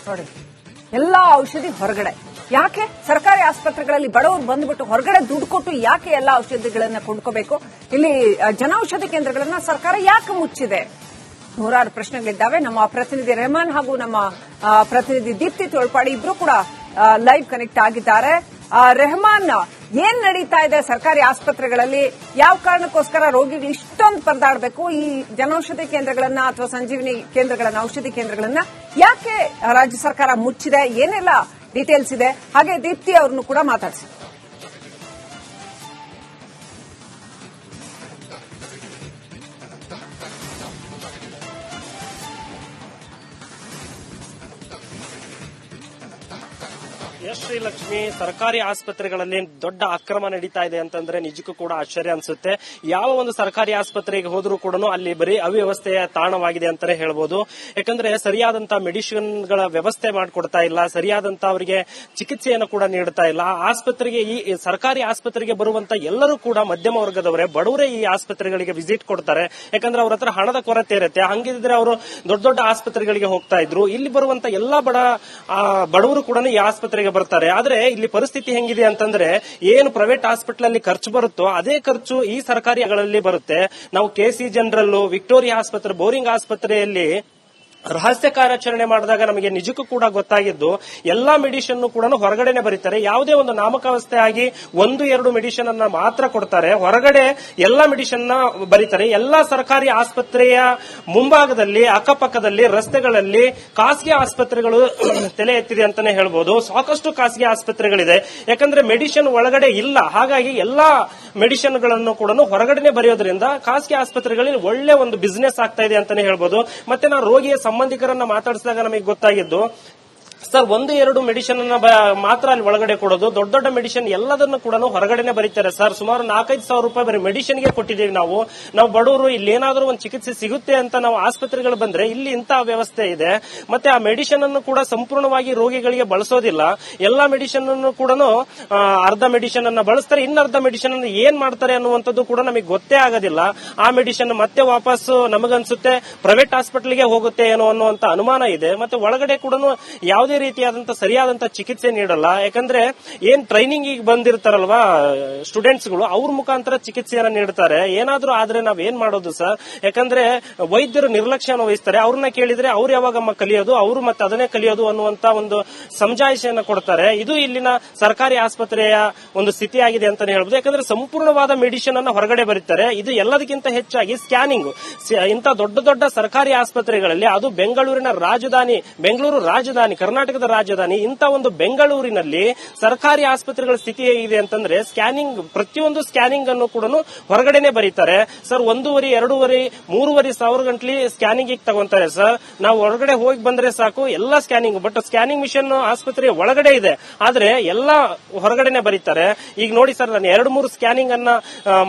ನೋಡಿ, ಎಲ್ಲಾ ಔಷಧಿ ಹೊರಗಡೆ. ಯಾಕೆ ಸರ್ಕಾರಿ ಆಸ್ಪತ್ರೆಗಳಲ್ಲಿ ಬಡವರು ಬಂದ್ಬಿಟ್ಟು ಹೊರಗಡೆ ದುಡ್ಡು ಕೊಟ್ಟು ಯಾಕೆ ಎಲ್ಲಾ ಔಷಧಿಗಳನ್ನ ಕೊಂಡ್ಕೋಬೇಕು? ಇಲ್ಲಿ ಜನೌಷಧಿ ಕೇಂದ್ರಗಳನ್ನ ಸರ್ಕಾರ ಯಾಕೆ ಮುಚ್ಚಿದೆ? ನೂರಾರು ಪ್ರಶ್ನೆಗಳಿದ್ದಾವೆ. ನಮ್ಮ ಪ್ರತಿನಿಧಿ ರೆಹಮಾನ್ ಹಾಗೂ ನಮ್ಮ ಪ್ರತಿನಿಧಿ ದೀಪ್ತಿ ತೋಳ್ಪಾಡಿ ಇಬ್ರು ಕೂಡ ಲೈವ್ ಕನೆಕ್ಟ್ ಆಗಿದ್ದಾರೆ. ರೆಹಮಾನ್, ಏನ್ ನಡೀತಾ ಇದೆ ಸರ್ಕಾರಿ ಆಸ್ಪತ್ರೆಗಳಲ್ಲಿ? ಯಾವ ಕಾರಣಕ್ಕೋಸ್ಕರ ರೋಗಿಗಳು ಇಷ್ಟೊಂದು ಪರದಾಡಬೇಕು? ಈ ಜನೌಷಧಿ ಕೇಂದ್ರಗಳನ್ನ ಅಥವಾ ಸಂಜೀವಿನಿ ಕೇಂದ್ರಗಳನ್ನ, ಔಷಧಿ ಕೇಂದ್ರಗಳನ್ನ ಯಾಕೆ ರಾಜ್ಯ ಸರ್ಕಾರ ಮುಚ್ಚಿದೆ? ಏನೆಲ್ಲ ಡೀಟೇಲ್ಸ್ ಇದೆ? ಹಾಗೆ ದೀಪ್ತಿ ಅವ್ರನ್ನು ಕೂಡ ಮಾತಾಡಿಸಿ. ಶ್ರೀಲಕ್ಷ್ಮಿ, ಸರ್ಕಾರಿ ಆಸ್ಪತ್ರೆಗಳಲ್ಲಿ ದೊಡ್ಡ ಅಕ್ರಮ ನಡೀತಾ ಇದೆ ಅಂತಂದ್ರೆ ನಿಜಕ್ಕೂ ಕೂಡ ಆಶ್ಚರ್ಯ ಅನ್ಸುತ್ತೆ. ಯಾವ ಒಂದು ಸರ್ಕಾರಿ ಆಸ್ಪತ್ರೆಗೆ ಹೋದ್ರೂ ಕೂಡ ಅಲ್ಲಿ ಬರೀ ಅವ್ಯವಸ್ಥೆಯ ತಾಣವಾಗಿದೆ ಅಂತಾನೆ ಹೇಳ್ಬೋದು. ಯಾಕಂದ್ರೆ ಸರಿಯಾದಂತಹ ಮೆಡಿಸಿನ್ಗಳ ವ್ಯವಸ್ಥೆ ಮಾಡಿಕೊಡ್ತಾ ಇಲ್ಲ, ಸರಿಯಾದಂತ ಅವರಿಗೆ ಚಿಕಿತ್ಸೆಯನ್ನು ಕೂಡ ನೀಡ್ತಾ ಇಲ್ಲ. ಆಸ್ಪತ್ರೆಗೆ, ಈ ಸರ್ಕಾರಿ ಆಸ್ಪತ್ರೆಗೆ ಬರುವಂತ ಎಲ್ಲರೂ ಕೂಡ ಮಧ್ಯಮ ವರ್ಗದವರೇ, ಬಡವರೇ ಈ ಆಸ್ಪತ್ರೆಗಳಿಗೆ ವಿಸಿಟ್ ಕೊಡ್ತಾರೆ. ಯಾಕಂದ್ರೆ ಅವ್ರ ಹತ್ರ ಹಣದ ಕೊರತೆ ಇರುತ್ತೆ. ಹಂಗಿದ್ರೆ ಅವರು ದೊಡ್ಡ ದೊಡ್ಡ ಆಸ್ಪತ್ರೆಗಳಿಗೆ ಹೋಗ್ತಾ ಇದ್ರು. ಇಲ್ಲಿ ಬರುವಂತ ಎಲ್ಲಾ ಬಡವರು ಕೂಡ ಈ ಆಸ್ಪತ್ರೆಗೆ ಬರ್ತಾರೆ. ಆದ್ರೆ ಇಲ್ಲಿ ಪರಿಸ್ಥಿತಿ ಹೆಂಗಿದೆ ಅಂತಂದ್ರೆ, ಏನು ಪ್ರೈವೇಟ್ ಹಾಸ್ಪಿಟಲ್ ಅಲ್ಲಿ ಖರ್ಚು ಬರುತ್ತೋ ಅದೇ ಖರ್ಚು ಈ ಸರ್ಕಾರಿಗಳಲ್ಲಿ ಬರುತ್ತೆ. ನಾವು ಕೆಸಿ ಜನರಲ್, ವಿಕ್ಟೋರಿಯಾ ಆಸ್ಪತ್ರೆ, ಬೋರಿಂಗ್ ಆಸ್ಪತ್ರೆಯಲ್ಲಿ ರಹಸ್ಯ ಕಾರ್ಯಾಚರಣೆ ಮಾಡಿದಾಗ ನಮಗೆ ನಿಜಕ್ಕೂ ಕೂಡ ಗೊತ್ತಾಗಿದ್ದು, ಎಲ್ಲಾ ಮೆಡಿಸಿನ್ ಕೂಡ ಹೊರಗಡೆನೆ ಬರೀತಾರೆ. ಯಾವುದೇ ಒಂದು ನಾಮಕಾವಸ್ಥೆ ಆಗಿ 1-2 ಮೆಡಿಸಿನ್ ಅನ್ನ ಮಾತ್ರ ಕೊಡ್ತಾರೆ. ಹೊರಗಡೆ ಎಲ್ಲಾ ಮೆಡಿಸಿನ್ ನ ಬರೀತಾರೆ. ಎಲ್ಲಾ ಸರ್ಕಾರಿ ಆಸ್ಪತ್ರೆಯ ಮುಂಭಾಗದಲ್ಲಿ, ಅಕ್ಕಪಕ್ಕದಲ್ಲಿ, ರಸ್ತೆಗಳಲ್ಲಿ ಖಾಸಗಿ ಆಸ್ಪತ್ರೆಗಳು ತಲೆ ಎತ್ತಿದೆ ಅಂತಾನೆ ಹೇಳ್ಬೋದು. ಸಾಕಷ್ಟು ಖಾಸಗಿ ಆಸ್ಪತ್ರೆಗಳಿದೆ. ಯಾಕಂದ್ರೆ ಮೆಡಿಸಿನ್ ಒಳಗಡೆ ಇಲ್ಲ. ಹಾಗಾಗಿ ಎಲ್ಲಾ ಮೆಡಿಸಿನ್ ಗಳನ್ನು ಕೂಡ ಹೊರಗಡೆನೆ ಬರೆಯೋದ್ರಿಂದ ಖಾಸಗಿ ಆಸ್ಪತ್ರೆಗಳಲ್ಲಿ ಒಳ್ಳೆ ಒಂದು ಬಿಸಿನೆಸ್ ಆಗ್ತಾ ಇದೆ ಅಂತಾನೆ ಹೇಳ್ಬೋದು. ಮತ್ತೆ ನಾವು ರೋಗಿಯ ಸಂಬಂಧಿಕರನ್ನ ಮಾತಾಡಿಸಿದಾಗ ನಮಗೆ ಗೊತ್ತಾಗಿದ್ದು, ಸರ್ 1-2 ಮೆಡಿಸಿನ್ ಅನ್ನ ಮಾತ್ರ ಅಲ್ಲಿ ಒಳಗಡೆ ಕೊಡೋದು, ದೊಡ್ಡ ದೊಡ್ಡ ಮೆಡಿಸಿನ್ ಎಲ್ಲದನ್ನು ಕೂಡ ಹೊರಗಡೆನೆ ಬರೀತಾರೆ ಸರ್. ಸುಮಾರು 4-5 ಸಾವಿರ ರೂಪಾಯಿ ಬರೀ ಮೆಡಿಸಿನ್ಗೆ ಕೊಟ್ಟಿದ್ದೀವಿ ನಾವು ಬಡವರು. ಇಲ್ಲಿ ಏನಾದ್ರೂ ಒಂದು ಚಿಕಿತ್ಸೆ ಸಿಗುತ್ತೆ ಅಂತ ನಾವು ಆಸ್ಪತ್ರೆಗಳು ಬಂದ್ರೆ ಇಲ್ಲಿ ಇಂತಹ ವ್ಯವಸ್ಥೆ ಇದೆ. ಮತ್ತೆ ಆ ಮೆಡಿಸಿನ್ ಅನ್ನು ಕೂಡ ಸಂಪೂರ್ಣವಾಗಿ ರೋಗಿಗಳಿಗೆ ಬಳಸೋದಿಲ್ಲ. ಎಲ್ಲಾ ಮೆಡಿಸಿನ್ ಅನ್ನು ಕೂಡ ಅರ್ಧ ಮೆಡಿಸಿನ್ ಅನ್ನ ಬಳಸ್ತಾರೆ, ಇನ್ನರ್ಧ ಮೆಡಿಸಿನ್ ಅನ್ನು ಏನ್ ಮಾಡ್ತಾರೆ ಅನ್ನುವಂಥದ್ದು ಕೂಡ ನಮಗೆ ಗೊತ್ತೇ ಆಗೋದಿಲ್ಲ. ಆ ಮೆಡಿಸಿನ್ ಮತ್ತೆ ವಾಪಸ್ ನಮಗನ್ಸುತ್ತೆ ಪ್ರೈವೇಟ್ ಹಾಸ್ಪಿಟಲ್ಗೆ ಹೋಗುತ್ತೆ ಏನೋ ಅನ್ನುವಂತ ಅನುಮಾನ ಇದೆ. ಮತ್ತೆ ಒಳಗಡೆ ಕೂಡ ಯಾವುದೇ ರೀತಿಯಾದಂತಹ ಸರಿಯಾದಂತಹ ಚಿಕಿತ್ಸೆ ನೀಡಲ್ಲ. ಯಾಕಂದ್ರೆ ಏನ್ ಟ್ರೈನಿಂಗ್ ಈಗ ಬಂದಿರ್ತಾರಲ್ವಾ ಸ್ಟೂಡೆಂಟ್ಸ್ಗಳು, ಅವ್ರ ಮುಖಾಂತರ ಚಿಕಿತ್ಸೆಯನ್ನ ನೀಡ್ತಾರೆ. ಏನಾದ್ರೂ ಆದ್ರೆ ನಾವ್ ಏನ್ ಮಾಡೋದು ಸರ್? ಯಾಕಂದ್ರೆ ವೈದ್ಯರು ನಿರ್ಲಕ್ಷ್ಯವನ್ನು ವಹಿಸ್ತಾರೆ. ಅವ್ರನ್ನ ಕೇಳಿದ್ರೆ ಅವ್ರು ಯಾವಾಗಮ್ಮ ಕಲಿಯೋದು, ಅವರು ಮತ್ತೆ ಅದನ್ನೇ ಕಲಿಯೋದು ಅನ್ನುವಂತ ಒಂದು ಸಮಜಾಯಿಷೆಯನ್ನ ಕೊಡ್ತಾರೆ. ಇದು ಇಲ್ಲಿನ ಸರ್ಕಾರಿ ಆಸ್ಪತ್ರೆಯ ಒಂದು ಸ್ಥಿತಿ ಆಗಿದೆ ಅಂತಾನೆ ಹೇಳ್ಬೋದು. ಯಾಕಂದ್ರೆ ಸಂಪೂರ್ಣವಾದ ಮೆಡಿಸಿನ್ ಅನ್ನ ಹೊರಗಡೆ ಬರೀತಾರೆ. ಇದು ಎಲ್ಲದಕ್ಕಿಂತ ಹೆಚ್ಚಾಗಿ ಸ್ಕ್ಯಾನಿಂಗ್. ಇಂಥ ದೊಡ್ಡ ದೊಡ್ಡ ಸರ್ಕಾರಿ ಆಸ್ಪತ್ರೆಗಳಲ್ಲಿ, ಅದು ಬೆಂಗಳೂರಿನ ರಾಜಧಾನಿ, ಬೆಂಗಳೂರು ರಾಜಧಾನಿ, ಕರ್ನಾಟಕದ ರಾಜಧಾನಿ, ಇಂಥ ಒಂದು ಬೆಂಗಳೂರಿನಲ್ಲಿ ಸರ್ಕಾರಿ ಆಸ್ಪತ್ರೆಗಳ ಸ್ಥಿತಿ ಹೇಗಿದೆ ಅಂತಂದ್ರೆ, ಸ್ಕ್ಯಾನಿಂಗ್, ಪ್ರತಿಯೊಂದು ಸ್ಕ್ಯಾನಿಂಗ್ ಅನ್ನು ಕೂಡ ಹೊರಗಡೆನೆ ಬರೀತಾರೆ ಸರ್. 1,500-3,000 ಸಾವಿರ ಗಂಟ್ಲಿ ಸ್ಕ್ಯಾನಿಂಗ್ ತಗೊಂತಾರೆ ಸರ್. ನಾವು ಹೊರಗಡೆ ಹೋಗಿ ಬಂದ್ರೆ ಸಾಕು ಎಲ್ಲಾ ಸ್ಕ್ಯಾನಿಂಗ್. ಬಟ್ ಸ್ಕ್ಯಾನಿಂಗ್ ಮಿಷನ್ ಆಸ್ಪತ್ರೆಯ ಒಳಗಡೆ ಇದೆ, ಆದ್ರೆ ಎಲ್ಲಾ ಹೊರಗಡೆನೆ ಬರೀತಾರೆ. ಈಗ ನೋಡಿ ಸರ್, ನಾನು 2-3 ಸ್ಕ್ಯಾನಿಂಗ್ ಅನ್ನ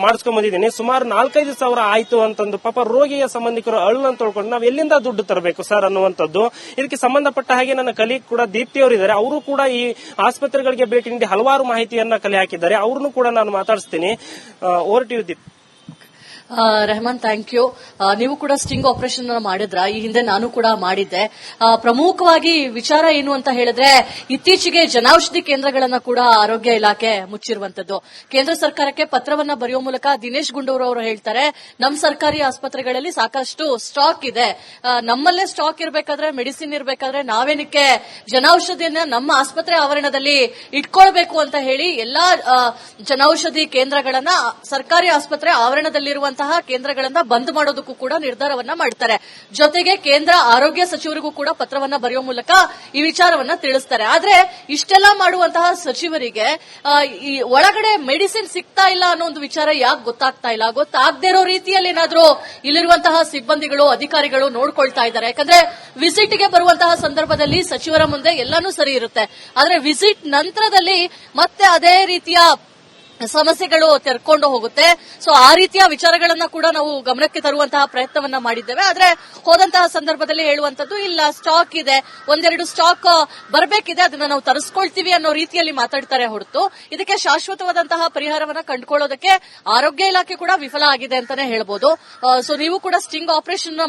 ಮಾಡಿಸ್ಕೊಂಡ್ ಬಂದಿದ್ದೀನಿ. ಸುಮಾರು 4-5 ಸಾವಿರ ಆಯ್ತು ಅಂತಂದು ಪಾಪ ರೋಗಿಯ ಸಂಬಂಧಿಕರು ಅಳ್ಳು ಅಂತ ತೊಳ್ಕೊಂಡು ನಾವ್ ಎಲ್ಲಿಂದ ದುಡ್ಡು ತರಬೇಕು ಸರ್ ಅನ್ನುವಂಥದ್ದು. ಇದಕ್ಕೆ ಸಂಬಂಧಪಟ್ಟ ಹಾಗೆ ನನ್ನ ಕಲೀಗ್ ಕೂಡ ದೀಪ್ತಿ ಅವರು ಇದ್ದಾರೆ. ಅವರು ಕೂಡ ಈ ಆಸ್ಪತ್ರೆಗಳಿಗೆ ಭೇಟಿ ನೀಡಿ ಹಲವಾರು ಮಾಹಿತಿಯನ್ನ ಕಲೆ ಹಾಕಿದ್ದಾರೆ. ಅವ್ರನ್ನು ಕೂಡ ನಾನು ಮಾತಾಡಿಸ್ತೀನಿ. Over to you Deep. Rehman, thank you. ನೀವು ಕೂಡ ಸ್ಟಿಂಗ್ ಆಪರೇಷನ್ ಮಾಡಿದ್ರ? ಈ ಹಿಂದೆ ನಾನು ಕೂಡ ಮಾಡಿದ್ದೆ. ಪ್ರಮುಖವಾಗಿ ವಿಚಾರ ಏನು ಅಂತ ಹೇಳಿದ್ರೆ, ಇತ್ತೀಚೆಗೆ ಜನೌಷಧಿ ಕೇಂದ್ರಗಳನ್ನ ಕೂಡ ಆರೋಗ್ಯ ಇಲಾಖೆ ಮುಚ್ಚಿರುವಂತದ್ದು. ಕೇಂದ್ರ ಸರ್ಕಾರಕ್ಕೆ ಪತ್ರವನ್ನ ಬರೆಯುವ ಮೂಲಕ ದಿನೇಶ್ ಗುಂಡೂರಾವ್ ಅವರು ಹೇಳ್ತಾರೆ, ನಮ್ಮ ಸರ್ಕಾರಿ ಆಸ್ಪತ್ರೆಗಳಲ್ಲಿ ಸಾಕಷ್ಟು ಸ್ಟಾಕ್ ಇದೆ, ನಮ್ಮಲ್ಲೇ ಸ್ಟಾಕ್ ಇರಬೇಕಾದ್ರೆ, ಮೆಡಿಸಿನ್ ಇರಬೇಕಾದ್ರೆ ನಾವೇನಕ್ಕೆ ಜನೌಷಧಿಯನ್ನ ನಮ್ಮ ಆಸ್ಪತ್ರೆ ಆವರಣದಲ್ಲಿ ಇಟ್ಕೊಳ್ಬೇಕು ಅಂತ ಹೇಳಿ ಎಲ್ಲಾ ಜನೌಷಧಿ ಕೇಂದ್ರಗಳನ್ನ ಸರ್ಕಾರಿ ಆಸ್ಪತ್ರೆ ಆವರಣದಲ್ಲಿರುವಂತಹ ಕೇಂದ್ರಗಳನ್ನ ಬಂದ್ ಮಾಡೋದಕ್ಕೂ ಕೂಡ ನಿರ್ಧಾರವನ್ನ ಮಾಡ್ತಾರೆ. ಜೊತೆಗೆ ಕೇಂದ್ರ ಆರೋಗ್ಯ ಸಚಿವರಿಗೂ ಕೂಡ ಪತ್ರವನ್ನ ಬರೆಯುವ ಮೂಲಕ ಈ ವಿಚಾರವನ್ನ ತಿಳಿಸ್ತಾರೆ. ಆದ್ರೆ ಇಷ್ಟೆಲ್ಲ ಮಾಡುವಂತಹ ಸಚಿವರಿಗೆ ಈ ಒಳಗಡೆ ಮೆಡಿಸಿನ್ ಸಿಗ್ತಾ ಇಲ್ಲ ಅನ್ನೋ ಒಂದು ವಿಚಾರ ಯಾಕೆ ಗೊತ್ತಾಗ್ತಾ ಇಲ್ಲ? ಗೊತ್ತಾಗದೇ ಇರೋ ರೀತಿಯಲ್ಲಿ ಏನಾದ್ರೂ ಇಲ್ಲಿರುವಂತಹ ಸಿಬ್ಬಂದಿಗಳು, ಅಧಿಕಾರಿಗಳು ನೋಡ್ಕೊಳ್ತಾ ಇದ್ದಾರೆ? ಯಾಕಂದ್ರೆ ವಿಸಿಟ್ ಗೆ ಬರುವಂತಹ ಸಂದರ್ಭದಲ್ಲಿ ಸಚಿವರ ಮುಂದೆ ಎಲ್ಲಾನು ಸರಿ ಇರುತ್ತೆ, ಆದ್ರೆ ವಿಸಿಟ್ ನಂತರದಲ್ಲಿ ಮತ್ತೆ ಅದೇ ರೀತಿಯ ಸಮಸ್ಯೆಗಳು ತೆರ್ಕೊಂಡು ಹೋಗುತ್ತೆ. ಸೊ ಆ ರೀತಿಯ ವಿಚಾರಗಳನ್ನ ಕೂಡ ನಾವು ಗಮನಕ್ಕೆ ತರುವಂತಹ ಪ್ರಯತ್ನವನ್ನ ಮಾಡಿದ್ದೇವೆ. ಆದ್ರೆ ಹೋದಂತಹ ಸಂದರ್ಭದಲ್ಲಿ ಹೇಳುವಂತದ್ದು ಇಲ್ಲ, ಸ್ಟಾಕ್ ಇದೆ, ಒಂದೆರಡು ಸ್ಟಾಕ್ ಬರಬೇಕಿದೆ, ಅದನ್ನ ನಾವು ತರಿಸ್ಕೊಳ್ತೀವಿ ಅನ್ನೋ ರೀತಿಯಲ್ಲಿ ಮಾತಾಡ್ತಾರೆ ಹೊರತು ಇದಕ್ಕೆ ಶಾಶ್ವತವಾದಂತಹ ಪರಿಹಾರವನ್ನ ಕಂಡುಕೊಳ್ಳೋದಕ್ಕೆ ಆರೋಗ್ಯ ಇಲಾಖೆ ಕೂಡ ವಿಫಲ ಆಗಿದೆ ಅಂತಾನೆ ಹೇಳ್ಬೋದು. ಸೊ ನೀವು ಕೂಡ ಸ್ಟಿಂಗ್ ಆಪರೇಷನ್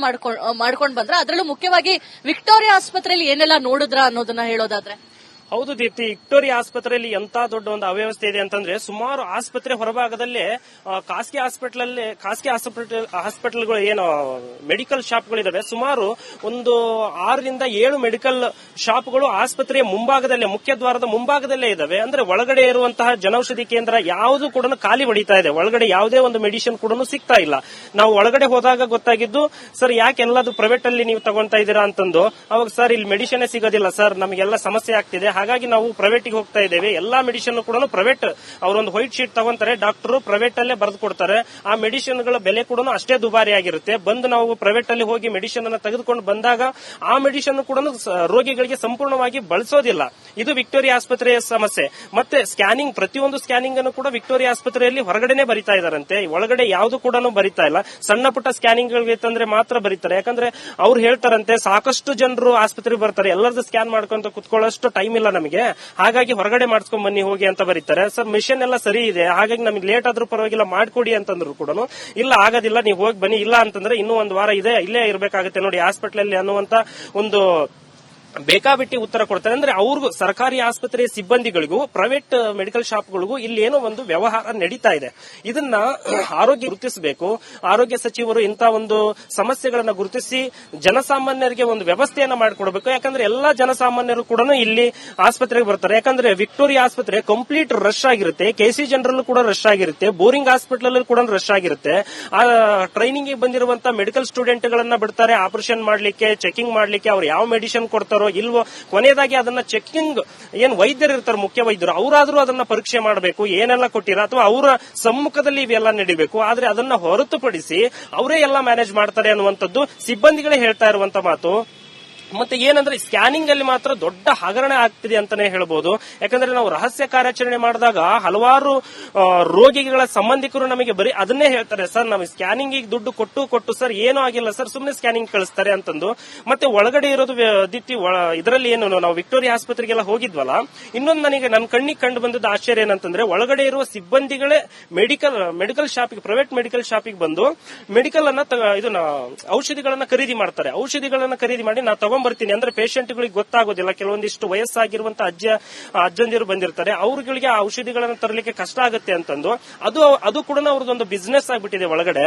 ಮಾಡ್ಕೊಂಡು ಬಂದ್ರೆ, ಅದರಲ್ಲೂ ಮುಖ್ಯವಾಗಿ ವಿಕ್ಟೋರಿಯಾ ಆಸ್ಪತ್ರೆಯಲ್ಲಿ ಏನೆಲ್ಲ ನೋಡಿದ್ರ ಅನ್ನೋದನ್ನ ಹೇಳೋದಾದ್ರೆ. ಹೌದು ದೀಪ್ತಿ, ವಿಕ್ಟೋರಿಯಾ ಆಸ್ಪತ್ರೆಯಲ್ಲಿ ಎಂತ ದೊಡ್ಡ ಒಂದು ಅವ್ಯವಸ್ಥೆ ಇದೆ ಅಂತಂದ್ರೆ, ಸುಮಾರು ಆಸ್ಪತ್ರೆ ಹೊರಭಾಗದಲ್ಲೇ ಖಾಸಗಿ ಹಾಸ್ಪಿಟಲ್ಗಳು ಏನು ಮೆಡಿಕಲ್ ಶಾಪ್ಗಳಿದಾವೆ, ಸುಮಾರು ಒಂದು 6 ರಿಂದ 7 ಮೆಡಿಕಲ್ ಶಾಪ್ಗಳು ಆಸ್ಪತ್ರೆಯ ಮುಂಭಾಗದಲ್ಲೇ, ಮುಖ್ಯ ದ್ವಾರದ ಮುಂಭಾಗದಲ್ಲೇ ಇದಾವೆ. ಅಂದ್ರೆ ಒಳಗಡೆ ಇರುವಂತಹ ಜನೌಷಧಿ ಕೇಂದ್ರ ಯಾವುದು ಕೂಡ ಖಾಲಿ ಹೊಡಿತಾ ಇದೆ. ಒಳಗಡೆ ಯಾವುದೇ ಒಂದು ಮೆಡಿಸಿನ್ ಕೂಡ ಸಿಗ್ತಾ ಇಲ್ಲ. ನಾವು ಒಳಗಡೆ ಹೋದಾಗ ಗೊತ್ತಾಗಿದ್ದು, ಸರ್ ಯಾಕೆ ಎಲ್ಲದು ಪ್ರೈವೇಟ್ ಅಲ್ಲಿ ನೀವು ತಗೊಂತಾ ಇದ್ದೀರಾ ಅಂತಂದು. ಅವಾಗ ಸರ್ ಇಲ್ಲಿ ಮೆಡಿಸಿನ್ ಸಿಗೋದಿಲ್ಲ ಸರ್, ನಮಗೆಲ್ಲ ಸಮಸ್ಯೆ ಆಗ್ತಿದೆ, ಹಾಗಾಗಿ ನಾವು ಪ್ರೈವೇಟ್ ಗೆ ಹೋಗ್ತಾ ಇದ್ದೇವೆ. ಎಲ್ಲಾ ಮೆಡಿಸಿನ್ ಕೂಡ ಪ್ರೈವೇಟ್, ಅವರೊಂದು ವೈಟ್ ಶೀಟ್ ತಗೊಂತಾರೆ, ಡಾಕ್ಟರ್ ಪ್ರೈವೇಟ್ ಅಲ್ಲೇ ಬರೆದು ಕೊಡ್ತಾರೆ. ಆ ಮೆಡಿಸಿನ್ ಗಳ ಬೆಲೆ ಕೂಡ ಅಷ್ಟೇ ದುಬಾರಿ ಆಗಿರುತ್ತೆ. ಬಂದು ನಾವು ಪ್ರೈವೇಟ್ ಅಲ್ಲಿ ಹೋಗಿ ಮೆಡಿಸಿನ್ ಅನ್ನು ತೆಗೆದುಕೊಂಡು ಬಂದಾಗ ಆ ಮೆಡಿಸಿನ್ ಕೂಡ ರೋಗಿಗಳಿಗೆ ಸಂಪೂರ್ಣವಾಗಿ ಬಳಸೋದಿಲ್ಲ. ಇದು ವಿಕ್ಟೋರಿಯಾ ಆಸ್ಪತ್ರೆಯ ಸಮಸ್ಯೆ. ಮತ್ತೆ ಸ್ಕ್ಯಾನಿಂಗ್, ಪ್ರತಿಯೊಂದು ಸ್ಕ್ಯಾನಿಂಗ್ ಅನ್ನು ಕೂಡ ವಿಕ್ಟೋರಿಯಾ ಆಸ್ಪತ್ರೆಯಲ್ಲಿ ಹೊರಗಡೆನೆ ಬರಿತಾ ಇದಾರಂತೆ, ಒಳಗಡೆ ಯಾವುದು ಕೂಡ ಬರಿತಾ ಇಲ್ಲ. ಸಣ್ಣ ಪುಟ್ಟ ಸ್ಕ್ಯಾನಿಂಗ್ ಗಳಿಗೆ ಮಾತ್ರ ಬರೀತಾರೆ. ಯಾಕಂದ್ರೆ ಅವ್ರು ಹೇಳ್ತಾರಂತೆ, ಸಾಕಷ್ಟು ಜನರು ಆಸ್ಪತ್ರೆಗೆ ಬರ್ತಾರೆ, ಎಲ್ಲರದ್ದು ಸ್ಕ್ಯಾನ್ ಮಾಡ್ಕೊಂತ ಕುತ್ಕೊಳ್ಳೋಷ್ಟು ಟೈಮ್ ಇಲ್ಲ ನಮಗೆ, ಹಾಗಾಗಿ ಹೊರಗಡೆ ಮಾಡಿಸ್ಕೊಂಡ್ ಬನ್ನಿ ಹೋಗಿ ಅಂತ ಬರೀತಾರೆ. ಸರ್ ಮಿಷನ್ ಎಲ್ಲ ಸರಿ ಇದೆ, ಹಾಗಾಗಿ ನಮಗೆ ಲೇಟ್ ಆದ್ರೂ ಪರವಾಗಿಲ್ಲ ಮಾಡ್ಕೊಡಿ ಅಂತಂದ್ರು ಕೂಡ ಇಲ್ಲ ಆಗೋದಿಲ್ಲ, ನೀವು ಹೋಗಿ ಬನ್ನಿ, ಇಲ್ಲ ಅಂತಂದ್ರೆ ಇನ್ನೂ 1 ವಾರ ಇದೆ, ಇಲ್ಲೇ ಇರಬೇಕಾಗುತ್ತೆ ನೋಡಿ ಹಾಸ್ಪಿಟಲ್ ಅಲ್ಲಿ ಅನ್ನುವಂತ ಒಂದು ಬೇಕಾಬಿಟ್ಟಿ ಉತ್ತರ ಕೊಡ್ತಾರೆ. ಅಂದ್ರೆ ಅವ್ರಿಗೂ, ಸರ್ಕಾರಿ ಆಸ್ಪತ್ರೆಯ ಸಿಬ್ಬಂದಿಗಳಿಗೂ ಪ್ರೈವೇಟ್ ಮೆಡಿಕಲ್ ಶಾಪ್ಗಳಿಗೂ ಇಲ್ಲಿ ಏನೋ ಒಂದು ವ್ಯವಹಾರ ನಡೀತಾ ಇದೆ. ಇದನ್ನ ಆರೋಗ್ಯ ಗುರುತಿಸಬೇಕು. ಆರೋಗ್ಯ ಸಚಿವರು ಇಂಥ ಒಂದು ಸಮಸ್ಯೆಗಳನ್ನ ಗುರುತಿಸಿ ಜನಸಾಮಾನ್ಯರಿಗೆ ಒಂದು ವ್ಯವಸ್ಥೆಯನ್ನ ಮಾಡಿಕೊಡಬೇಕು. ಯಾಕಂದ್ರೆ ಎಲ್ಲಾ ಜನಸಾಮಾನ್ಯರು ಕೂಡ ಇಲ್ಲಿ ಆಸ್ಪತ್ರೆಗೆ ಬರ್ತಾರೆ. ಯಾಕಂದ್ರೆ ವಿಕ್ಟೋರಿಯಾ ಆಸ್ಪತ್ರೆ ಕಂಪ್ಲೀಟ್ ರಶ್ ಆಗಿರುತ್ತೆ, ಕೆಸಿ ಜನರಲ್ಲೂ ಕೂಡ ರಶ್ ಆಗಿರುತ್ತೆ, ಬೋರಿಂಗ್ ಹಾಸ್ಪಿಟಲ್ ಕೂಡ ರಶ್ ಆಗಿರುತ್ತೆ. ಆ ಟ್ರೈನಿಂಗ್ ಬಂದಿರುವಂತಹ ಮೆಡಿಕಲ್ ಸ್ಟೂಡೆಂಟ್ ಗಳನ್ನ ಬಿಡ್ತಾರೆ ಆಪರೇಷನ್ ಮಾಡ್ಲಿಕ್ಕೆ, ಚೆಕಿಂಗ್ ಮಾಡ್ಲಿಕ್ಕೆ, ಅವ್ರು ಯಾವ ಮೆಡಿಸಿನ್ ಕೊಡ್ತಾರೋ ಇಲ್ವೋ, ಕೊನೆಯದಾಗಿ ಅದನ್ನ ಚೆಕಿಂಗ್ ಏನ್ ವೈದ್ಯರು ಇರ್ತಾರೆ, ಮುಖ್ಯ ವೈದ್ಯರು, ಅವರಾದ್ರೂ ಅದನ್ನ ಪರೀಕ್ಷೆ ಮಾಡಬೇಕು, ಏನೆಲ್ಲ ಕೊಟ್ಟಿರ ಅಥವಾ ಅವರ ಸಮ್ಮುಖದಲ್ಲಿ ಇವೆಲ್ಲ ನಡೀಬೇಕು. ಆದ್ರೆ ಅದನ್ನ ಹೊರತುಪಡಿಸಿ ಅವರೇ ಎಲ್ಲ ಮ್ಯಾನೇಜ್ ಮಾಡ್ತಾರೆ ಅನ್ನುವಂಥದ್ದು ಸಿಬ್ಬಂದಿಗಳೇ ಹೇಳ್ತಾ ಇರುವಂತ ಮಾತು. ಮತ್ತೆ ಏನಂದ್ರೆ ಸ್ಕ್ಯಾನಿಂಗ್ ಅಲ್ಲಿ ಮಾತ್ರ ದೊಡ್ಡ ಹಗರಣ ಆಗ್ತಿದೆ ಅಂತಾನೆ ಹೇಳ್ಬೋದು. ಯಾಕಂದ್ರೆ ನಾವು ರಹಸ್ಯ ಕಾರ್ಯಾಚರಣೆ ಮಾಡಿದಾಗ ಹಲವಾರು ರೋಗಿಗಳ ಸಂಬಂಧಿಕರು ನಮಗೆ ಬರೀ ಅದನ್ನೇ ಹೇಳ್ತಾರೆ, ಸರ್ ನಾವು ಸ್ಕ್ಯಾನಿಂಗ್ ದುಡ್ಡು ಕೊಟ್ಟು ಸರ್ ಏನೂ ಆಗಿಲ್ಲ ಸರ್, ಸುಮ್ಮನೆ ಸ್ಕ್ಯಾನಿಂಗ್ ಕಳಿಸ್ತಾರೆ ಅಂತಂದು. ಮತ್ತೆ ಒಳಗಡೆ ಇರೋದು ಇದರಲ್ಲಿ ಏನು, ನಾವು ವಿಕ್ಟೋರಿಯಾ ಆಸ್ಪತ್ರೆಗೆಲ್ಲ ಹೋಗಿದ್ವಲ್ಲ, ಇನ್ನೊಂದು ನನಗೆ ನನ್ನ ಕಣ್ಣಿಗೆ ಕಂಡು ಬಂದದ್ದು ಆಶ್ಚರ್ಯ ಏನಂತಂದ್ರೆ, ಒಳಗಡೆ ಇರುವ ಸಿಬ್ಬಂದಿಗಳೇ ಮೆಡಿಕಲ್ ಶಾಪಿಗೆ, ಪ್ರೈವೇಟ್ ಮೆಡಿಕಲ್ ಶಾಪಿಗೆ ಬಂದು ಮೆಡಿಕಲ್ ಅನ್ನ ಔಷಧಿಗಳನ್ನ ಖರೀದಿ ಮಾಡ್ತಾರೆ. ಔಷಧಿಗಳನ್ನ ಖರೀದಿ ಮಾಡಿ ನಾವು ಬರ್ತೀನಿ ಅಂದ್ರೆ ಪೇಷಂಟ್ಗಳಿಗೆ ಗೊತ್ತಾಗೋದಿಲ್ಲ. ಕೆಲವೊಂದಿಷ್ಟು ವಯಸ್ಸಾಗಿರುವಂತಹ ಅಜ್ಜಂದಿರು ಬಂದಿರ್ತಾರೆ, ಅವ್ರಗಳಿಗೆ ಆ ಔಷಧಿಗಳನ್ನು ತರಲಿಕ್ಕೆ ಕಷ್ಟ ಆಗುತ್ತೆ ಅಂತಂದು ಅದು ಕೂಡ ಅವ್ರದ್ದೊಂದು ಬಿಸ್ನೆಸ್ ಆಗ್ಬಿಟ್ಟಿದೆ. ಒಳಗಡೆ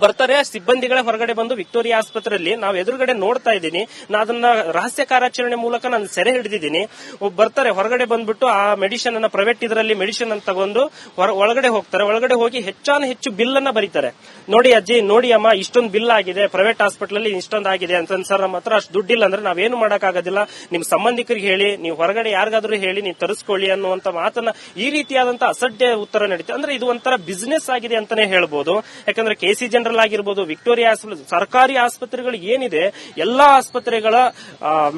ಬರ್ತಾರೆ ಸಿಬ್ಬಂದಿಗಳೇ ಹೊರಗಡೆ ಬಂದು ವಿಕ್ಟೋರಿಯಾ ಆಸ್ಪತ್ರೆಯಲ್ಲಿ ನಾವು ಎದುರುಗಡೆ ನೋಡ್ತಾ ಇದ್ದೀನಿ, ನಾ ಅದನ್ನ ರಹಸ್ಯ ಕಾರ್ಯಾಚರಣೆ ಮೂಲಕ ನಾನು ಸೆರೆ ಹಿಡಿದಿದ್ದೀನಿ. ಬರ್ತಾರೆ ಹೊರಗಡೆ ಬಂದ್ಬಿಟ್ಟು ಆ ಮೆಡಿಸಿನ್ ಅನ್ನ, ಪ್ರೈವೇಟ್ ಇದರಲ್ಲಿ ಮೆಡಿಸಿನ್ ಅನ್ನು ತಗೊಂಡು ಒಳಗಡೆ ಹೋಗ್ತಾರೆ. ಒಳಗಡೆ ಹೋಗಿ ಹೆಚ್ಚು ಬಿಲ್ ಅನ್ನ ಬರೀತಾರೆ. ನೋಡಿ ಅಜ್ಜಿ, ನೋಡಿ ಅಮ್ಮ, ಇಷ್ಟೊಂದು ಬಿಲ್ ಆಗಿದೆ, ಪ್ರೈವೇಟ್ ಹಾಸ್ಪಿಟಲ್ ಅಲ್ಲಿ ಇಷ್ಟೊಂದು ಆಗಿದೆ ಅಂತ. ಸರ್ ನಮ್ಮ ಹತ್ರ ಅಷ್ಟು ದುಡ್ಡಿಲ್ಲ ಅಂದ್ರೆ ನಾವೇನು ಮಾಡಕ್ಕಾಗೋದಿಲ್ಲ, ನಿಮ್ ಸಂಬಂಧಿಕರಿಗೆ ಹೇಳಿ, ನೀವು ಹೊರಗಡೆ ಯಾರಿಗಾದ್ರೂ ಹೇಳಿ ನೀವು ತರಿಸ್ಕೊಳ್ಳಿ ಅನ್ನುವಂತ ಮಾತನ್ನ, ಈ ರೀತಿಯಾದಂತಹ ಅಸಡ್ಡೆ ಉತ್ತರ ನಡೀತದೆ. ಅಂದ್ರೆ ಇದು ಒಂಥರ ಬಿಸ್ನೆಸ್ ಆಗಿದೆ ಅಂತಾನೆ ಹೇಳ್ಬೋದು. ಯಾಕಂದ್ರೆ ಕೆಸಿ ಜನರಲ್ ಆಗಿರ್ಬೋದು, ವಿಕ್ಟೋರಿಯಾ ಸರ್ಕಾರಿ ಆಸ್ಪತ್ರೆಗಳು ಏನಿದೆ, ಎಲ್ಲಾ ಆಸ್ಪತ್ರೆಗಳ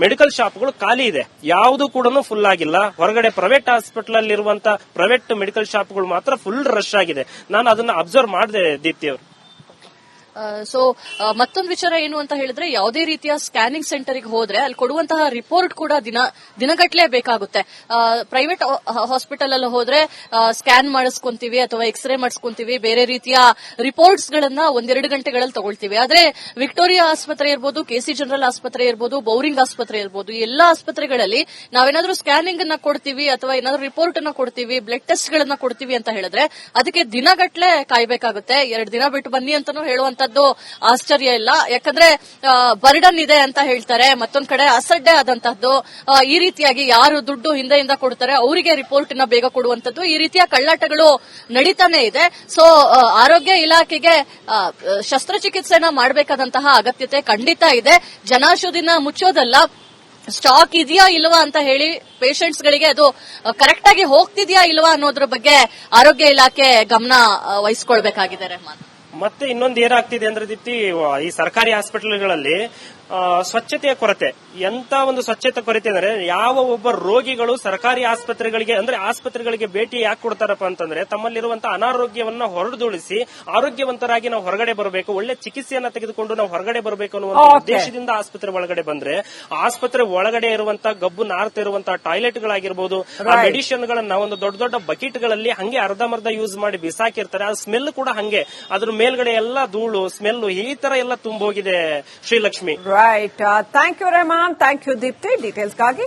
ಮೆಡಿಕಲ್ ಶಾಪ್ಗಳು ಖಾಲಿ ಇದೆ, ಯಾವುದು ಕೂಡ ಫುಲ್ ಆಗಿಲ್ಲ. ಹೊರಗಡೆ ಪ್ರೈವೇಟ್ ಹಾಸ್ಪಿಟಲ್ ಅಲ್ಲಿರುವಂತಹ ಪ್ರೈವೇಟ್ ಮೆಡಿಕಲ್ ಶಾಪ್ಗಳು ಮಾತ್ರ ಫುಲ್ ರಶ್ ಆಗಿದೆ. ನಾನು ಅದನ್ನ ಅಬ್ಸರ್ವ್ ಮಾಡಿದೆ ದೀಪ್ತಿ ಅವರು. ಸೊ ಮತ್ತೊಂದು ವಿಚಾರ ಏನು ಅಂತ ಹೇಳಿದ್ರೆ, ಯಾವುದೇ ರೀತಿಯ ಸ್ಕ್ಯಾನಿಂಗ್ ಸೆಂಟರ್ಗೆ ಹೋದ್ರೆ ಅಲ್ಲಿ ಕೊಡುವಂತಹ ರಿಪೋರ್ಟ್ ಕೂಡ ದಿನಗಟ್ಟಲೆ ಬೇಕಾಗುತ್ತೆ. ಪ್ರೈವೇಟ್ ಹಾಸ್ಪಿಟಲ್ ಅಲ್ಲಿ ಹೋದ್ರೆ ಸ್ಕ್ಯಾನ್ ಮಾಡಿಸ್ಕೊಂತೀವಿ ಅಥವಾ ಎಕ್ಸ್ರೇ ಮಾಡಿಸ್ಕೊಂತೀವಿ, ಬೇರೆ ರೀತಿಯ ರಿಪೋರ್ಟ್ಸ್ ಗಳನ್ನ 1-2 ಗಂಟೆಗಳಲ್ಲಿ ತಗೊಳ್ತೀವಿ. ಆದ್ರೆ ವಿಕ್ಟೋರಿಯಾ ಆಸ್ಪತ್ರೆ ಇರ್ಬೋದು, ಕೆಸಿ ಜನರಲ್ ಆಸ್ಪತ್ರೆ ಇರ್ಬೋದು, ಬೌರಿಂಗ್ ಆಸ್ಪತ್ರೆ ಇರ್ಬೋದು, ಎಲ್ಲಾ ಆಸ್ಪತ್ರೆಗಳಲ್ಲಿ ನಾವೇನಾದ್ರೂ ಸ್ಕ್ಯಾನಿಂಗ್ ಅನ್ನ ಕೊಡ್ತೀವಿ ಅಥವಾ ಏನಾದ್ರೂ ರಿಪೋರ್ಟ್ ಅನ್ನ ಕೊಡ್ತೀವಿ, ಬ್ಲಡ್ ಟೆಸ್ಟ್ ಗಳನ್ನ ಕೊಡ್ತೀವಿ ಅಂತ ಹೇಳಿದ್ರೆ ಅದಕ್ಕೆ ದಿನಗಟ್ಟಲೆ ಕಾಯ್ಬೇಕಾಗುತ್ತೆ. 2 ದಿನ ಬಿಟ್ಟು ಬನ್ನಿ ಅಂತಾನೂ ಹೇಳುವಂತ ಆಶ್ಚರ್ಯ ಇಲ್ಲ. ಯಾಕಂದ್ರೆ ಬರ್ಡನ್ ಇದೆ ಅಂತ ಹೇಳ್ತಾರೆ, ಮತ್ತೊಂದ್ ಕಡೆ ಅಸಡ್ಡೆ ಆದಂತಹದ್ದು. ಈ ರೀತಿಯಾಗಿ ಯಾರು ದುಡ್ಡು ಹಿಂದೆಯಿಂದ ಕೊಡ್ತಾರೆ ಅವರಿಗೆ ರಿಪೋರ್ಟ್ ನ ಬೇಗ ಕೊಡುವಂತದ್ದು, ಈ ರೀತಿಯ ಕಳ್ಳಾಟಗಳು ನಡೀತಾನೆ ಇದೆ. ಸೊ ಆರೋಗ್ಯ ಇಲಾಖೆಗೆ ಶಸ್ತ್ರಚಿಕಿತ್ಸೆನ ಮಾಡಬೇಕಾದಂತಹ ಅಗತ್ಯತೆ ಖಂಡಿತ ಇದೆ. ಜನೌಷಧಿನ ಮುಚ್ಚೋದಲ್ಲ, ಸ್ಟಾಕ್ ಇದೆಯಾ ಇಲ್ವಾ ಅಂತ ಹೇಳಿ ಪೇಷಂಟ್ಸ್ ಗಳಿಗೆ ಅದು ಕರೆಕ್ಟ್ ಆಗಿ ಹೋಗ್ತಿದ್ಯಾ ಇಲ್ವಾ ಅನ್ನೋದ್ರ ಬಗ್ಗೆ ಆರೋಗ್ಯ ಇಲಾಖೆ ಗಮನ ವಹಿಸಿಕೊಳ್ಬೇಕಾಗಿದೆ. ರೆಹಮಾನ್, ಮತ್ತೆ ಇನ್ನೊಂದು ಏನಾಗ್ತಿದೆ ಅಂದ್ರೆ ದೀಪ್ತಿ, ಈ ಸರ್ಕಾರಿ ಹಾಸ್ಪಿಟಲ್ಗಳಲ್ಲಿ ಸ್ವಚ್ಛತೆಯ ಕೊರತೆ. ಎಂತ ಒಂದು ಸ್ವಚ್ಛತೆ ಕೊರತೆ ಅಂದ್ರೆ ಯಾವ ಒಬ್ಬ ರೋಗಿಗಳು ಸರ್ಕಾರಿ ಆಸ್ಪತ್ರೆಗಳಿಗೆ ಅಂದ್ರೆ ಆಸ್ಪತ್ರೆಗಳಿಗೆ ಭೇಟಿ ಯಾಕೆ ಕೊಡ್ತಾರಪ್ಪ ಅಂತಂದ್ರೆ ತಮ್ಮಲ್ಲಿರುವಂತಹ ಅನಾರೋಗ್ಯವನ್ನ ಹೊರಡುದುಳಿಸಿ ಆರೋಗ್ಯವಂತರಾಗಿ ನಾವು ಹೊರಗಡೆ ಬರಬೇಕು, ಒಳ್ಳೆ ಚಿಕಿತ್ಸೆಯನ್ನ ತೆಗೆದುಕೊಂಡು ನಾವು ಹೊರಗಡೆ ಬರಬೇಕು ಅನ್ನುವಂತ ಉದ್ದೇಶದಿಂದ ಆಸ್ಪತ್ರೆ ಒಳಗಡೆ ಬಂದ್ರೆ ಆಸ್ಪತ್ರೆ ಒಳಗಡೆ ಇರುವಂತಹ ಗಬ್ಬು ನಾರ್ತಾ ಇರುವಂತಹ ಟಾಯ್ಲೆಟ್ ಗಳಾಗಿರ್ಬೋದು, ಆ ಮೆಡಿಸಿನ್ ಗಳನ್ನ ಒಂದು ದೊಡ್ಡ ದೊಡ್ಡ ಬಕೆಟ್ ಗಳಲ್ಲಿ ಹಂಗೆ ಅರ್ಧಮರ್ಧ ಯೂಸ್ ಮಾಡಿ ಬಿಸಾಕಿರ್ತಾರೆ. ಆ ಸ್ಮೆಲ್ ಕೂಡ ಹಂಗೆ, ಅದ್ರ ಮೇಲ್ಗಡೆ ಎಲ್ಲ ಧೂಳು ಸ್ಮೆಲ್ ಈ ತರ ಎಲ್ಲ ತುಂಬೋಗಿದೆ Srilakshmi. Right, thank you Rehman, thank you Deepti ಡೀಟೇಲ್ಸ್ಗಾಗಿ.